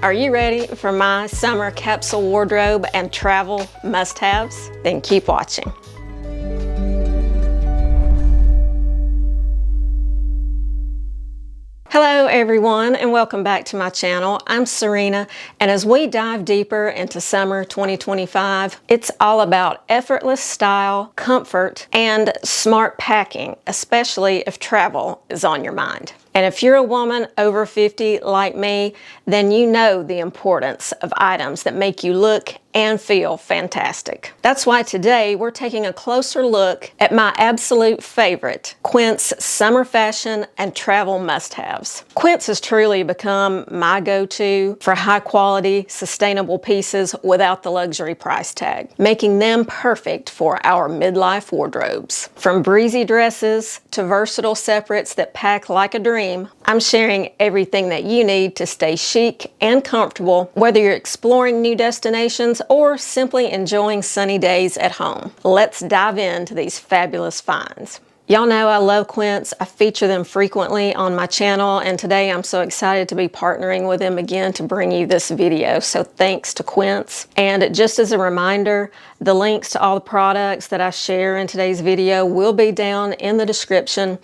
Are you ready for my summer capsule wardrobe and travel must-haves? Then keep watching. Hello everyone and welcome back to my channel. I'm Serena, and as we dive deeper into summer 2025, it's all about effortless style, comfort, and smart packing, especially if travel is on your mind. And if you're a woman over 50 like me, then you know the importance of items that make you look and feel fantastic. That's why today we're taking a closer look at my absolute favorite, Quince summer fashion and travel must-haves. Quince has truly become my go-to for high quality, sustainable pieces without the luxury price tag, making them perfect for our midlife wardrobes. From breezy dresses to versatile separates that pack like a dream, I'm sharing everything that you need to stay chic and comfortable, whether you're exploring new destinations or simply enjoying sunny days at home. Let's dive into these fabulous finds. Y'all know I love Quince. I feature them frequently on my channel, and today I'm so excited to be partnering with them again to bring you this video. So thanks to Quince. And just as a reminder, the links to all the products that I share in today's video will be down in the description,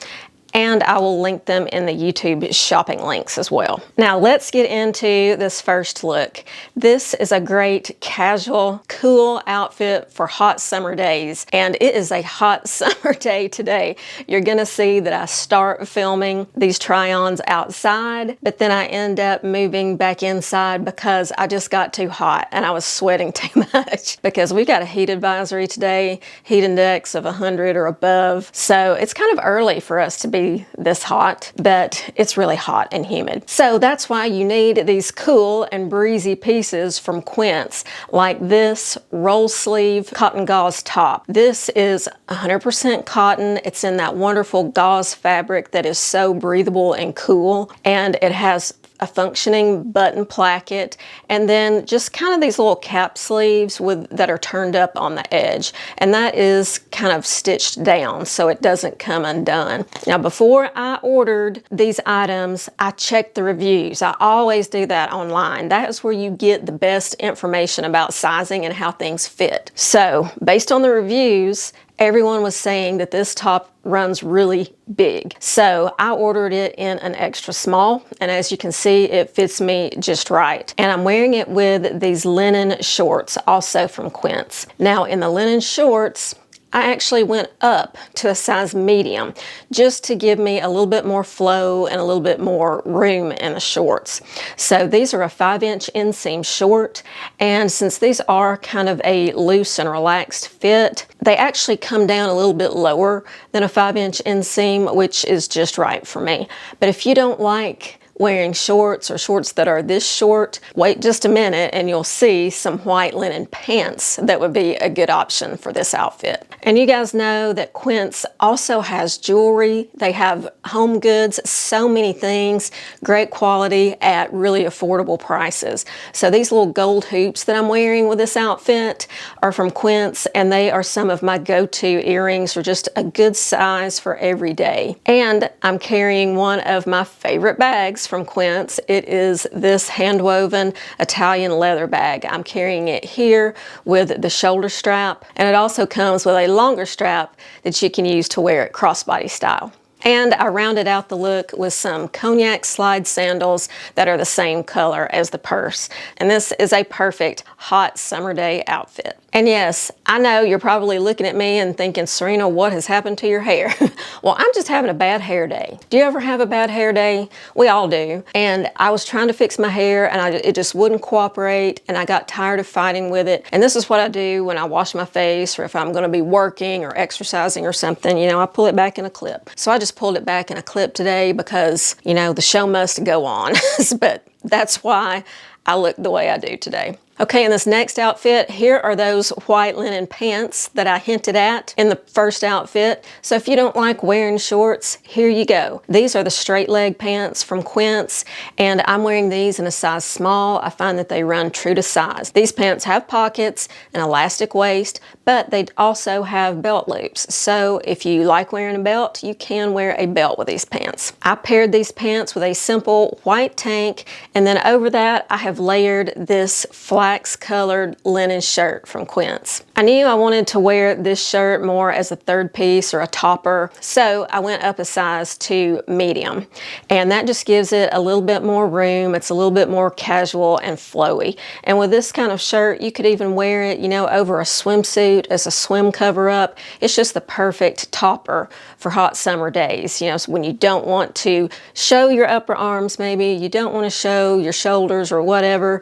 and I will link them in the YouTube shopping links as well. Now let's get into this first look. This is a great casual, cool outfit for hot summer days, and it is a hot summer day today. You're gonna see that I start filming these try-ons outside, but then I end up moving back inside because I just got too hot and I was sweating too much because we got a heat advisory today, heat index of 100 or above. So it's kind of early for us to be this hot, but it's really hot and humid. So that's why you need these cool and breezy pieces from Quince, like this roll sleeve cotton gauze top. This is 100% cotton. It's in that wonderful gauze fabric that is so breathable and cool, and it has a functioning button placket, and then just kind of these little cap sleeves that are turned up on the edge, and that is kind of stitched down so it doesn't come undone. Now before I ordered these items, I checked the reviews. I always do that online. That is where you get the best information about sizing and how things fit. So based on the reviews, everyone was saying that this top runs really big. So I ordered it in an extra small, and as you can see, it fits me just right. And I'm wearing it with these linen shorts, also from Quince. Now in the linen shorts, I actually went up to a size medium just to give me a little bit more flow and a little bit more room in the shorts. So these are a 5-inch inseam short, and since these are kind of a loose and relaxed fit, they actually come down a little bit lower than a 5-inch inseam, which is just right for me. But if you don't like wearing shorts or shorts that are this short, wait just a minute and you'll see some white linen pants that would be a good option for this outfit. And you guys know that Quince also has jewelry. They have home goods, so many things, great quality at really affordable prices. So these little gold hoops that I'm wearing with this outfit are from Quince, and they are some of my go-to earrings for just a good size for every day. And I'm carrying one of my favorite bags from Quince. It is this hand-woven Italian leather bag. I'm carrying it here with the shoulder strap, and it also comes with a longer strap that you can use to wear it crossbody style. And I rounded out the look with some cognac slide sandals that are the same color as the purse. And this is a perfect hot summer day outfit. And yes, I know you're probably looking at me and thinking, Serena, what has happened to your hair? Well, I'm just having a bad hair day. Do you ever have a bad hair day? We all do. And I was trying to fix my hair and it just wouldn't cooperate, and I got tired of fighting with it. And this is what I do when I wash my face, or if I'm gonna be working or exercising or something, you know, I pull it back in a clip. So I just pulled it back in a clip today because, you know, the show must go on. But that's why I look the way I do today. Okay, in this next outfit, here are those white linen pants that I hinted at in the first outfit. So if you don't like wearing shorts, here you go. These are the straight leg pants from Quince, and I'm wearing these in a size small. I find that they run true to size. These pants have pockets, an elastic waist, but they also have belt loops. So if you like wearing a belt, you can wear a belt with these pants. I paired these pants with a simple white tank And then over that, I have layered this flax colored linen shirt from Quince. I knew I wanted to wear this shirt more as a third piece or a topper, so I went up a size to medium. And that just gives it a little bit more room. It's a little bit more casual and flowy. And with this kind of shirt, you could even wear it, over a swimsuit as a swim cover up. It's just the perfect topper for hot summer days. So when you don't want to show your upper arms, maybe you don't want to show your shoulders or whatever,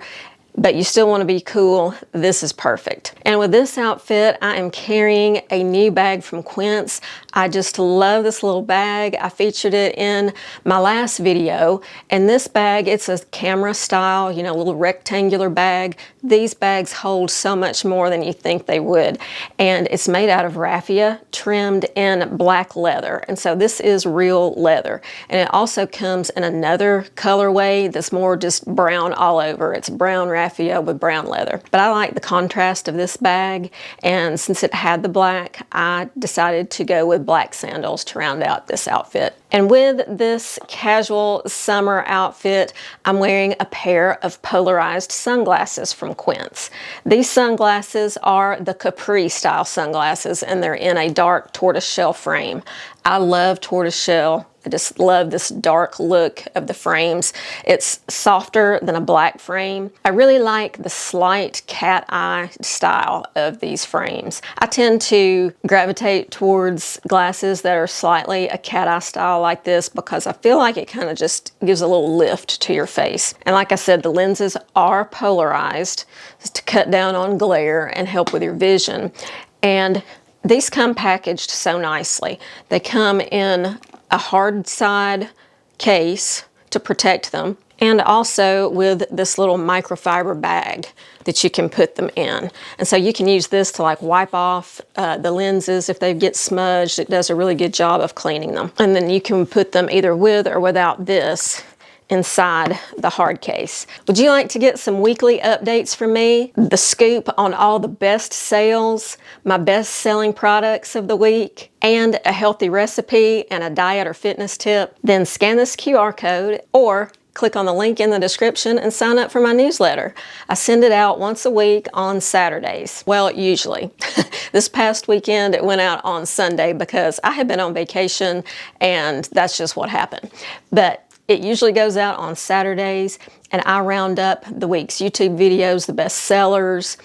but you still want to be cool, this is perfect. And with this outfit, I am carrying a new bag from Quince. I just love this little bag. I featured it in my last video. And this bag, it's a camera style, little rectangular bag. These bags hold so much more than you think they would. And it's made out of raffia, trimmed in black leather. And so this is real leather. And it also comes in another colorway that's more just brown all over. It's brown raffia with brown leather. But I like the contrast of this bag, and since it had the black, I decided to go with black sandals to round out this outfit. And with this casual summer outfit, I'm wearing a pair of polarized sunglasses from Quince. These sunglasses are the Capri style sunglasses, and they're in a dark tortoiseshell frame. I love tortoiseshell. I just love this dark look of the frames. It's softer than a black frame. I really like the slight cat eye style of these frames. I tend to gravitate towards glasses that are slightly a cat eye style like this because I feel like it kind of just gives a little lift to your face. And like I said, the lenses are polarized to cut down on glare and help with your vision. And these come packaged so nicely. They come in a hard side case to protect them, and also with this little microfiber bag that you can put them in. And so you can use this to wipe off the lenses if they get smudged. It does a really good job of cleaning them. And then you can put them either with or without this inside the hard case. Would you like to get some weekly updates from me? The scoop on all the best sales, my best selling products of the week, and a healthy recipe and a diet or fitness tip? Then scan this QR code or click on the link in the description and sign up for my newsletter. I send it out once a week on Saturdays. Well, usually. This past weekend it went out on Sunday because I had been on vacation and that's just what happened. But it usually goes out on Saturdays, and I round up the week's YouTube videos, the best sellers,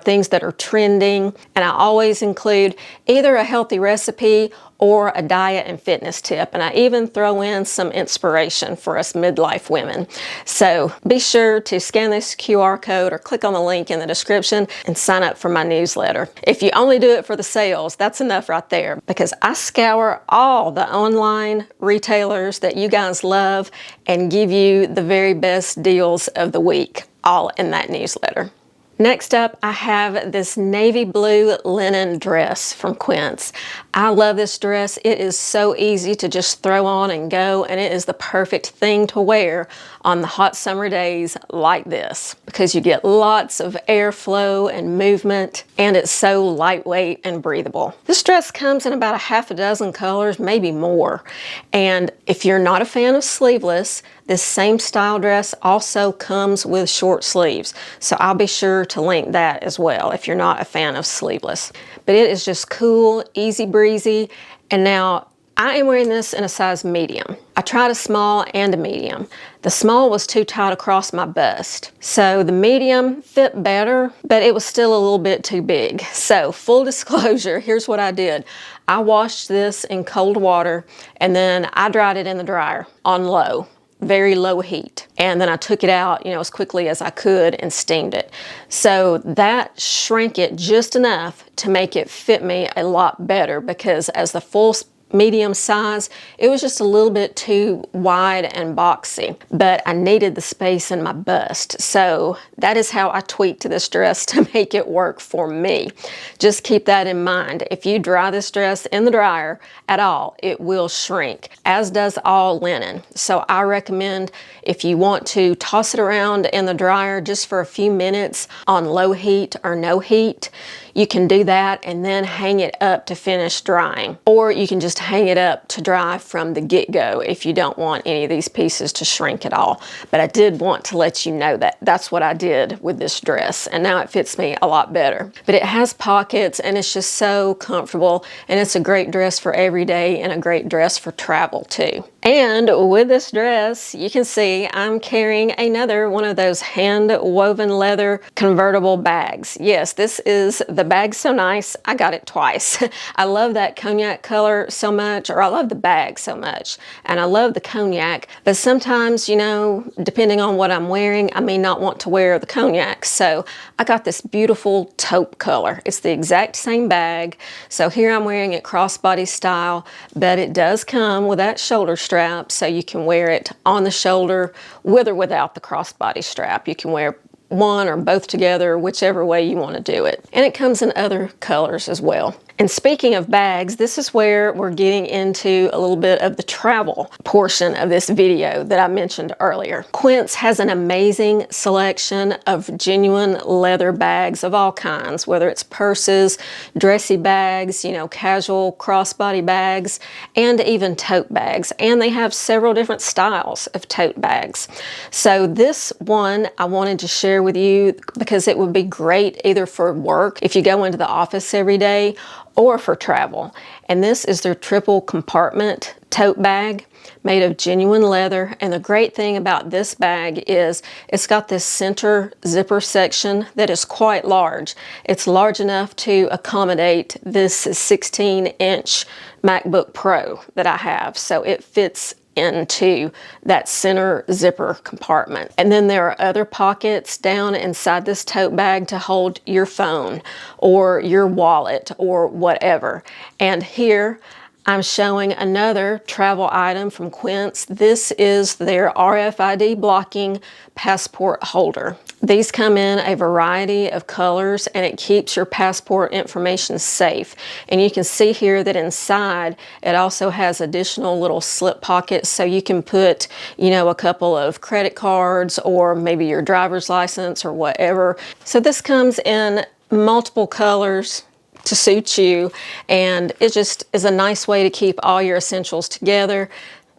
things that are trending, and I always include either a healthy recipe or a diet and fitness tip, and I even throw in some inspiration for us midlife women. So be sure to scan this QR code or click on the link in the description and sign up for my newsletter. If you only do it for the sales, that's enough right there, because I scour all the online retailers that you guys love and give you the very best deals of the week, all in that newsletter. Next up, I have this navy blue linen dress from Quince. I love this dress. It is so easy to just throw on and go, and it is the perfect thing to wear on the hot summer days like this because you get lots of airflow and movement, and it's so lightweight and breathable. This dress comes in about a half a dozen colors, maybe more. And if you're not a fan of sleeveless, this same style dress also comes with short sleeves. So I'll be sure to link that as well if you're not a fan of sleeveless. But it is just cool, easy breezy. And now I am wearing this in a size medium. I tried a small and a medium. The small was too tight across my bust. So the medium fit better, but it was still a little bit too big. So full disclosure, here's what I did. I washed this in cold water and then I dried it in the dryer on low. Very low heat. And then I took it out, as quickly as I could and steamed it. So that shrank it just enough to make it fit me a lot better, because as the full medium size, it was just a little bit too wide and boxy, but I needed the space in my bust. So that is how I tweaked this dress to make it work for me. Just keep that in mind. If you dry this dress in the dryer at all, it will shrink, as does all linen. So I recommend, if you want to toss it around in the dryer just for a few minutes on low heat or no heat, you can do that and then hang it up to finish drying. Or you can just hang it up to dry from the get-go if you don't want any of these pieces to shrink at all. But I did want to let you know that that's what I did with this dress, and now it fits me a lot better. But it has pockets, and it's just so comfortable, and it's a great dress for every day and a great dress for travel too. And with this dress, you can see I'm carrying another one of those hand-woven leather convertible bags. Yes, this is the Bag So Nice. I got it twice. I love that cognac color so much, or I love the bag so much, and I love the cognac, but sometimes, you know, depending on what I'm wearing, I may not want to wear the cognac, so I got this beautiful taupe color. It's the exact same bag, so here I'm wearing it crossbody style, but it does come with that shoulder strap, so you can wear it on the shoulder with or without the crossbody strap. You can wear one or both together, whichever way you want to do it. And it comes in other colors as well. And speaking of bags, this is where we're getting into a little bit of the travel portion of this video that I mentioned earlier. Quince has an amazing selection of genuine leather bags of all kinds, whether it's purses, dressy bags, you know, casual crossbody bags, and even tote bags. And they have several different styles of tote bags. So this one I wanted to share with you because it would be great either for work, if you go into the office every day, or for travel. And this is their triple compartment tote bag made of genuine leather. And the great thing about this bag is it's got this center zipper section that is quite large. It's large enough to accommodate this 16-inch MacBook Pro that I have. So it fits into that center zipper compartment. And then there are other pockets down inside this tote bag to hold your phone or your wallet or whatever. And here I'm showing another travel item from Quince. This is their RFID blocking passport holder. These come in a variety of colors, and it keeps your passport information safe. And you can see here that inside it also has additional little slip pockets, so you can put, you know, a couple of credit cards or maybe your driver's license or whatever. So this comes in multiple colors to suit you, and it just is a nice way to keep all your essentials together.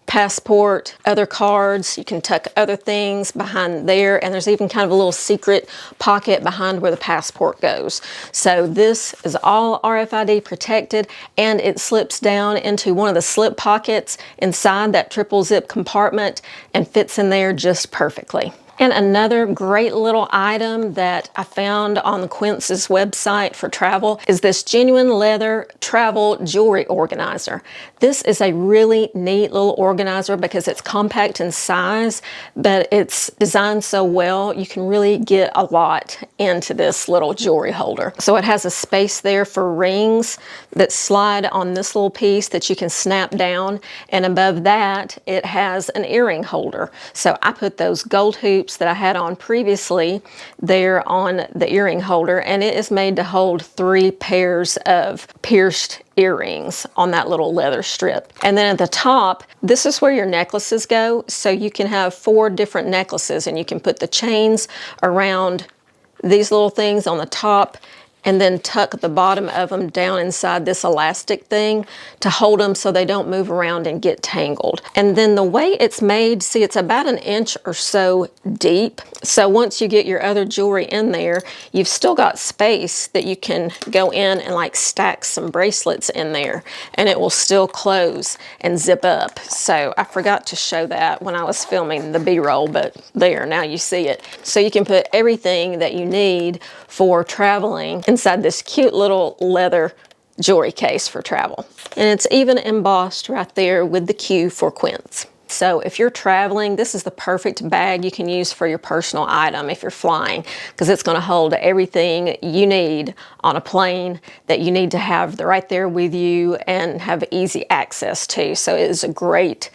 Passport, other cards, you can tuck other things behind there, and there's even kind of a little secret pocket behind where the passport goes. So this is all RFID protected, and it slips down into one of the slip pockets inside that triple zip compartment and fits in there just perfectly. And another great little item that I found on the Quince's website for travel is this genuine leather travel jewelry organizer. This is a really neat little organizer because it's compact in size, but it's designed so well, you can really get a lot into this little jewelry holder. So it has a space there for rings that slide on this little piece that you can snap down, and above that it has an earring holder. So I put those gold hoops that I had on previously there on the earring holder, and it is made to hold 3 pairs of pierced earrings on that little leather strip. And then at the top, this is where your necklaces go. So you can have 4 different necklaces, and you can put the chains around these little things on the top and then tuck the bottom of them down inside this elastic thing to hold them so they don't move around and get tangled. And then the way it's made, see, it's about an inch or so deep. So once you get your other jewelry in there, you've still got space that you can go in and like stack some bracelets in there, and it will still close and zip up. So I forgot to show that when I was filming the B-roll, but there, now you see it. So you can put everything that you need for traveling inside this cute little leather jewelry case for travel. And it's even embossed right there with the Q for Quince. So if you're traveling, this is the perfect bag you can use for your personal item if you're flying, because it's going to hold everything you need on a plane that you need to have right there with you and have easy access to. So it is a great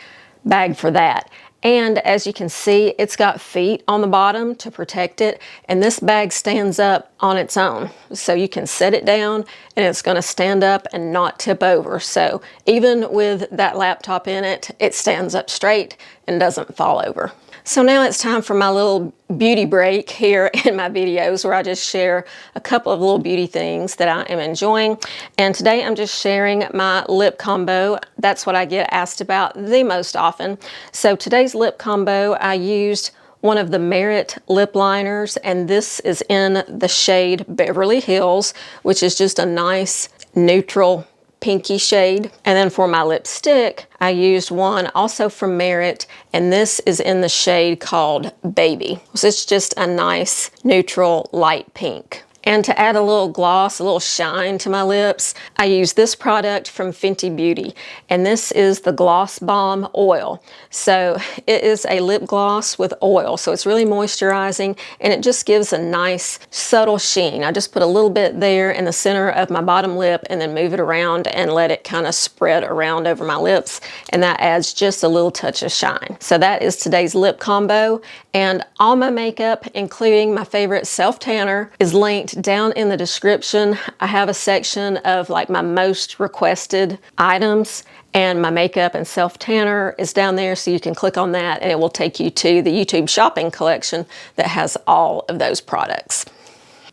bag for that. And as you can see, it's got feet on the bottom to protect it, and this bag stands up on its own. So you can set it down and it's going to stand up and not tip over. So even with that laptop in it, it stands up straight and doesn't fall over. So now it's time for my little beauty break here in my videos where I just share a couple of little beauty things that I am enjoying. And today I'm just sharing my lip combo. That's what I get asked about the most often. So today's lip combo, I used one of the Merit lip liners, and this is in the shade Beverly Hills, which is just a nice neutral pinky shade. And then for my lipstick, I used one also from Merit, and this is in the shade called Baby. So it's just a nice neutral light pink. And to add a little gloss, a little shine to my lips, I use this product from Fenty Beauty, and this is the Gloss Bomb Oil. So it is a lip gloss with oil, so it's really moisturizing, and it just gives a nice subtle sheen. I just put a little bit there in the center of my bottom lip and then move it around and let it kind of spread around over my lips, and that adds just a little touch of shine. So that is today's lip combo, and all my makeup, including my favorite self-tanner, is linked down in the description. I have a section of like my most requested items, and my makeup and self-tanner is down there, so you can click on that and it will take you to the YouTube shopping collection that has all of those products.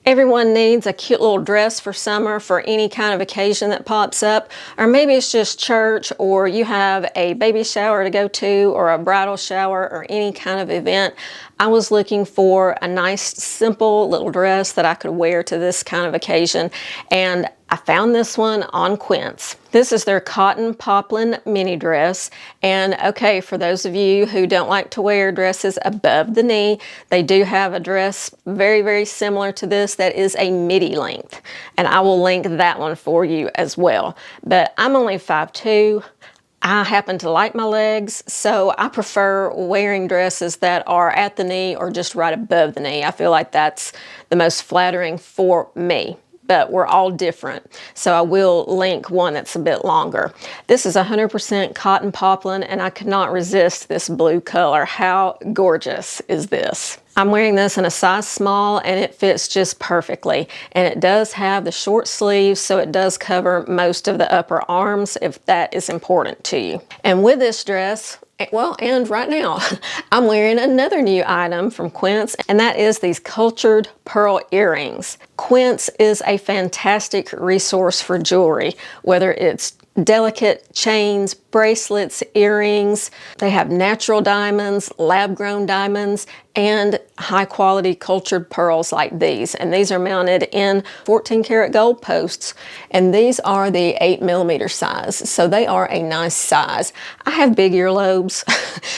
Everyone needs a cute little dress for summer for any kind of occasion that pops up, or maybe it's just church, or you have a baby shower to go to, or a bridal shower, or any kind of event. I was looking for a nice, simple little dress that I could wear to this kind of occasion, and I found this one on Quince. This is their cotton poplin mini dress, and okay, for those of you who don't like to wear dresses above the knee, they do have a dress very, very similar to this that is a midi length, and I will link that one for you as well. But I'm only 5'2". I happen to like my legs, so I prefer wearing dresses that are at the knee or just right above the knee. I feel like that's the most flattering for me, but we're all different. So I will link one that's a bit longer. This is 100% cotton poplin, and I could not resist this blue color. How gorgeous is this? I'm wearing this in a size small, and it fits just perfectly. And it does have the short sleeves, so it does cover most of the upper arms if that is important to you. And with this dress, well, and right now, I'm wearing another new item from Quince, and that is these cultured pearl earrings. Quince is a fantastic resource for jewelry, whether it's delicate chains, bracelets, earrings. They have natural diamonds, lab-grown diamonds, and high-quality cultured pearls like these. And these are mounted in 14-karat gold posts, and these are the 8mm size, so they are a nice size. I have big earlobes,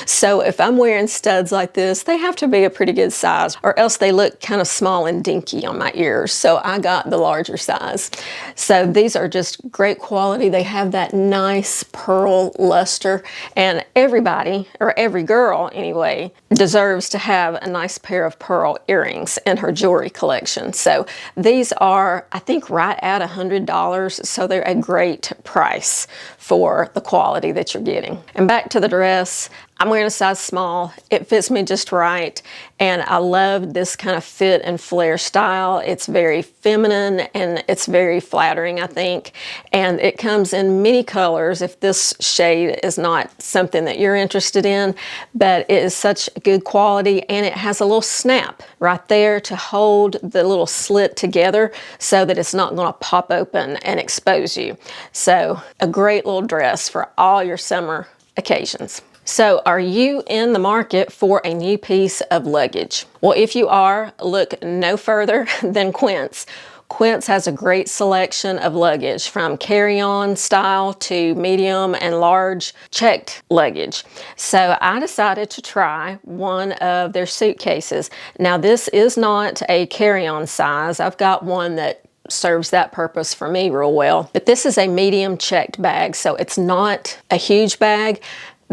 so if I'm wearing studs like this, they have to be a pretty good size, or else they look kind of small and dinky on my ears, so I got the larger size. So these are just great quality. They have that nice pearl luster, and everybody, or every girl anyway, deserves to have a nice pair of pearl earrings in her jewelry collection. So these are, I think, right at $100, so they're a great price for the quality that you're getting. And back to the dress, I'm wearing a size small. It fits me just right, and I love this kind of fit and flare style. It's very feminine and it's very flattering, I think, and it comes in many colors if this shade is not something that you're interested in, but it is such good quality, and it has a little snap right there to hold the little slit together so that it's not going to pop open and expose you. So a great little dress for all your summer occasions. So are you in the market for a new piece of luggage? Well, if you are, look no further than Quince. Quince has a great selection of luggage, from carry-on style to medium and large checked luggage. So I decided to try one of their suitcases. Now, this is not a carry-on size. I've got one that serves that purpose for me real well. But this is a medium checked bag, so it's not a huge bag.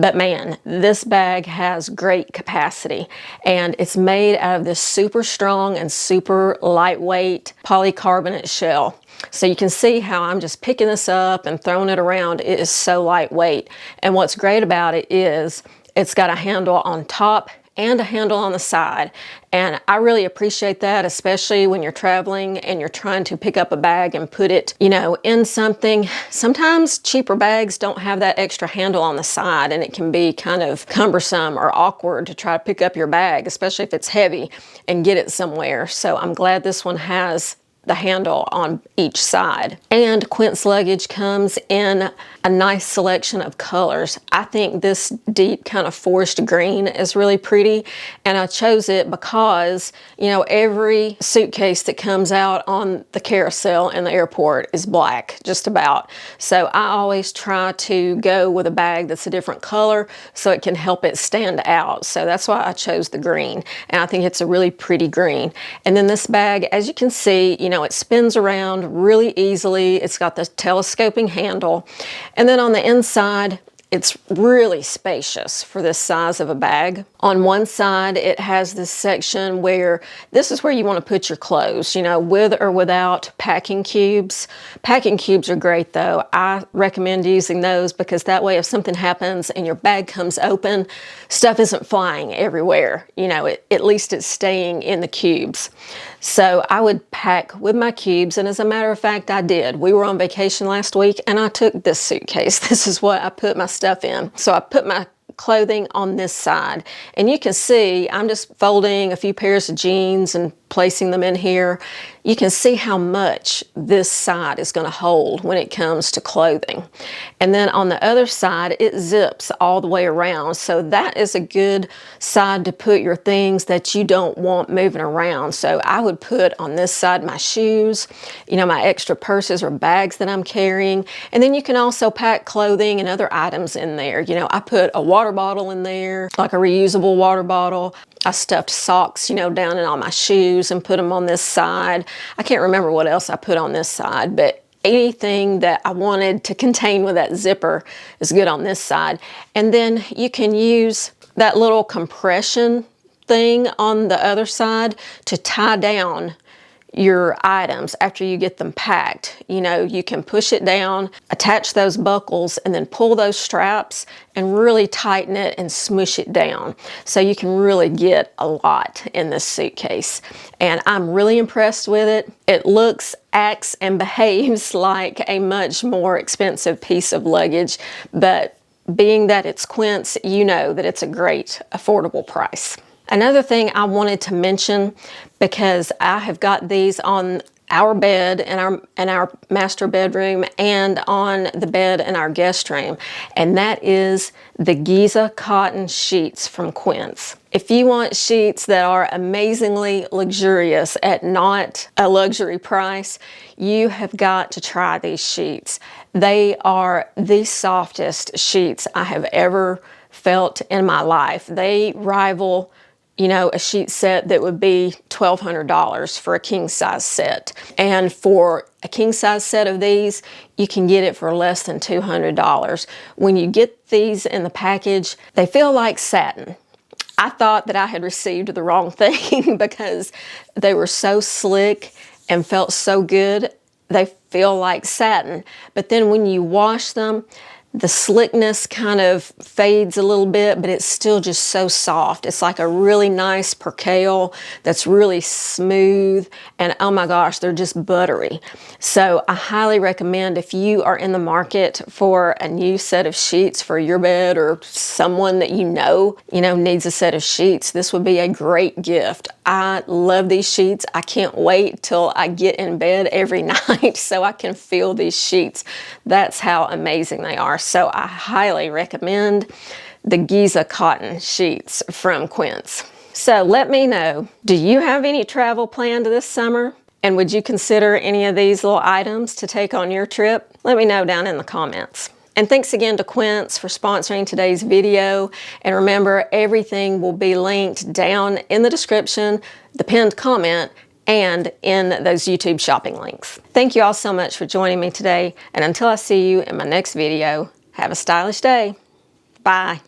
But man, this bag has great capacity, and it's made out of this super strong and super lightweight polycarbonate shell. So you can see how I'm just picking this up and throwing it around. It is so lightweight. And what's great about it is it's got a handle on top and a handle on the side. And I really appreciate that, especially when you're traveling and you're trying to pick up a bag and put it, in something. Sometimes cheaper bags don't have that extra handle on the side, and it can be kind of cumbersome or awkward to try to pick up your bag, especially if it's heavy, and get it somewhere. So I'm glad this one has the handle on each side. And Quince luggage comes in a nice selection of colors. I think this deep kind of forest green is really pretty, and I chose it because, every suitcase that comes out on the carousel in the airport is black, just about. So I always try to go with a bag that's a different color so it can help it stand out. So that's why I chose the green, and I think it's a really pretty green. And then this bag, as you can see, it spins around really easily. It's got the telescoping handle. And then on the inside, it's really spacious for this size of a bag. On one side, it has this section where this is where you want to put your clothes, with or without packing cubes. Packing cubes are great though. I recommend using those because that way if something happens and your bag comes open, stuff isn't flying everywhere. At least it's staying in the cubes. So I would pack with my cubes, and as a matter of fact, I did. We were on vacation last week and I took this suitcase. This is what I put my stuff in. So I put my clothing on this side, and you can see I'm just folding a few pairs of jeans and placing them in here. You can see how much this side is going to hold when it comes to clothing. And then on the other side, it zips all the way around. So that is a good side to put your things that you don't want moving around. So I would put on this side my shoes, my extra purses or bags that I'm carrying. And then you can also pack clothing and other items in there. I put a water bottle in there, like a reusable water bottle. I stuffed socks, down in all my shoes and put them on this side. I can't remember what else I put on this side, but anything that I wanted to contain with that zipper is good on this side. And then you can use that little compression thing on the other side to tie down your items after you get them packed. You can push it down, attach those buckles, and then pull those straps and really tighten it and smush it down. So you can really get a lot in this suitcase. And I'm really impressed with it. It looks, acts, and behaves like a much more expensive piece of luggage, but being that it's Quince, that it's a great, affordable price. Another thing I wanted to mention, because I have got these on our bed in our master bedroom and on the bed in our guest room, and that is the Giza cotton sheets from Quince. If you want sheets that are amazingly luxurious at not a luxury price, you have got to try these sheets. They are the softest sheets I have ever felt in my life. They rival a sheet set that would be $1,200 for a king size set. And for a king size set of these, you can get it for less than $200. When you get these in the package, they feel like satin. I thought that I had received the wrong thing because they were so slick and felt so good. They feel like satin. But then when you wash them, the slickness kind of fades a little bit, but it's still just so soft. It's like a really nice percale that's really smooth, and oh my gosh, they're just buttery. So I highly recommend, if you are in the market for a new set of sheets for your bed, or someone that needs a set of sheets, this would be a great gift. I love these sheets. I can't wait till I get in bed every night so I can feel these sheets. That's how amazing they are. So I highly recommend the Giza cotton sheets from Quince. So let me know, do you have any travel planned this summer? And would you consider any of these little items to take on your trip? Let me know down in the comments. And thanks again to Quince for sponsoring today's video. And remember, everything will be linked down in the description, the pinned comment, and in those YouTube shopping links. Thank you all so much for joining me today. And until I see you in my next video, have a stylish day. Bye.